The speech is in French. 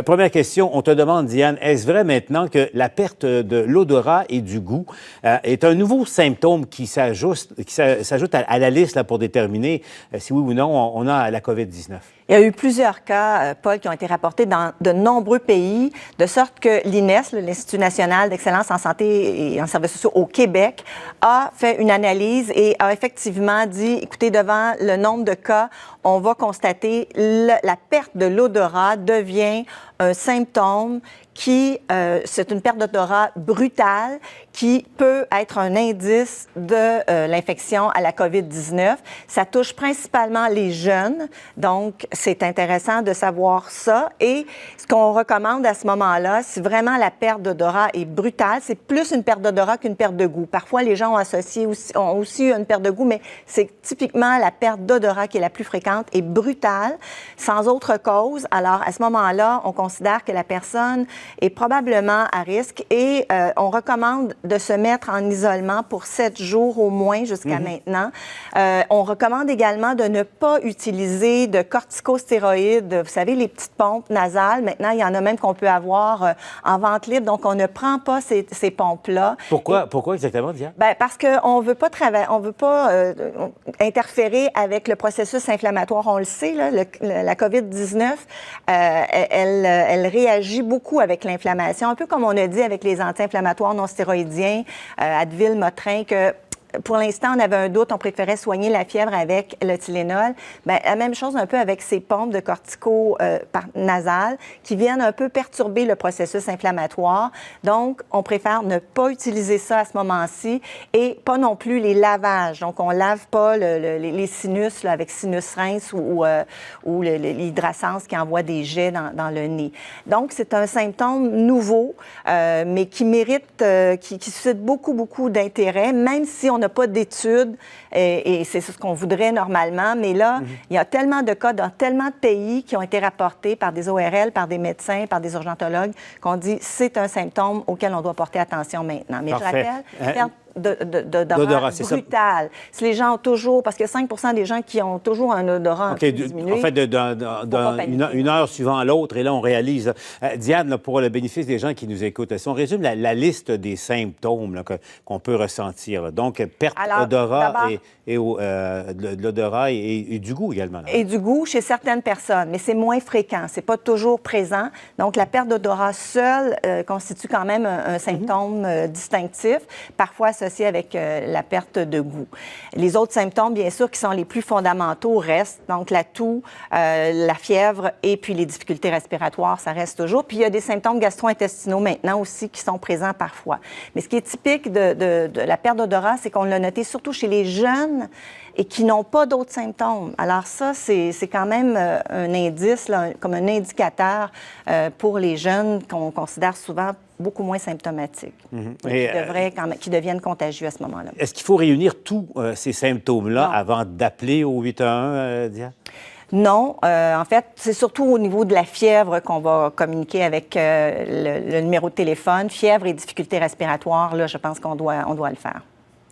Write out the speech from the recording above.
Première question, on te demande, Diane, est-ce vrai maintenant que la perte de l'odorat et du goût est un nouveau symptôme qui s'ajoute à la liste là, pour déterminer si oui ou non on a la COVID-19? Il y a eu plusieurs cas, Paul, qui ont été rapportés dans de nombreux pays, de sorte que l'INES, l'Institut national d'excellence en santé et en services sociaux au Québec, a fait une analyse et a effectivement dit, écoutez, devant le nombre de cas, on va constater la perte de l'odorat devient un symptôme qui, c'est une perte d'odorat brutale qui peut être un indice de l'infection à la COVID-19. Ça touche principalement les jeunes, donc c'est intéressant de savoir ça. Et ce qu'on recommande à ce moment-là, si vraiment la perte d'odorat est brutale, c'est plus une perte d'odorat qu'une perte de goût. Parfois, les gens ont aussi une perte de goût, mais c'est typiquement la perte d'odorat qui est la plus fréquente et brutale, sans autre cause. Alors, à ce moment-là, on considère que la personne est probablement à risque et on recommande de se mettre en isolement pour 7 jours au moins jusqu'à maintenant. On recommande également de ne pas utiliser de corticostéroïdes. Vous savez, les petites pompes nasales, maintenant, il y en a même qu'on peut avoir en vente libre, donc on ne prend pas ces pompes-là. Pourquoi exactement, Diane? Bien, parce qu'on veut pas interférer avec le processus inflammatoire. On le sait, là, la COVID-19, elle réagit beaucoup avec l'inflammation, un peu comme on a dit avec les anti-inflammatoires non stéroïdiens, Advil, Motrin, que pour l'instant, on avait un doute, on préférait soigner la fièvre avec le Tylenol. Bien, la même chose un peu avec ces pompes de cortico nasales qui viennent un peu perturber le processus inflammatoire. Donc, on préfère ne pas utiliser ça à ce moment-ci et pas non plus les lavages. Donc, on lave pas les sinus là, avec sinus rince ou l'hydrasens qui envoie des jets dans le nez. Donc, c'est un symptôme nouveau, mais qui mérite, qui suscite beaucoup d'intérêt, même si on n'a pas d'études et c'est ce qu'on voudrait normalement. Mais là, il y a tellement de cas dans tellement de pays qui ont été rapportés par des ORL, par des médecins, par des urgentologues, qu'on dit c'est un symptôme auquel on doit porter attention maintenant. Mais parfait. Je rappelle, d'odorat brutal. Si les gens ont toujours, parce que 5 des gens qui ont toujours un odorat diminué. En fait, une heure suivant l'autre, et là, on réalise. Diane, là, pour le bénéfice des gens qui nous écoutent, si on résume la liste des symptômes là, qu'on peut ressentir, là. Donc, perte d'odorat de l'odorat et du goût également. Là. Et du goût chez certaines personnes, mais c'est moins fréquent. C'est pas toujours présent. Donc, la perte d'odorat seule constitue quand même un symptôme distinctif, parfois associé avec la perte de goût. Les autres symptômes, bien sûr, qui sont les plus fondamentaux restent. Donc, la toux, la fièvre et puis les difficultés respiratoires, ça reste toujours. Puis, il y a des symptômes gastro-intestinaux maintenant aussi qui sont présents parfois. Mais ce qui est typique de la perte d'odorat, c'est qu'on l'a noté surtout chez les jeunes et qui n'ont pas d'autres symptômes. Alors ça, c'est quand même un indice, là, comme un indicateur pour les jeunes qu'on considère souvent beaucoup moins symptomatiques, qui deviennent contagieux à ce moment-là. Est-ce qu'il faut réunir tous ces symptômes-là avant d'appeler au 811, Diane? Non. En fait, c'est surtout au niveau de la fièvre qu'on va communiquer avec le numéro de téléphone. Fièvre et difficultés respiratoires, là, je pense qu'on doit le faire.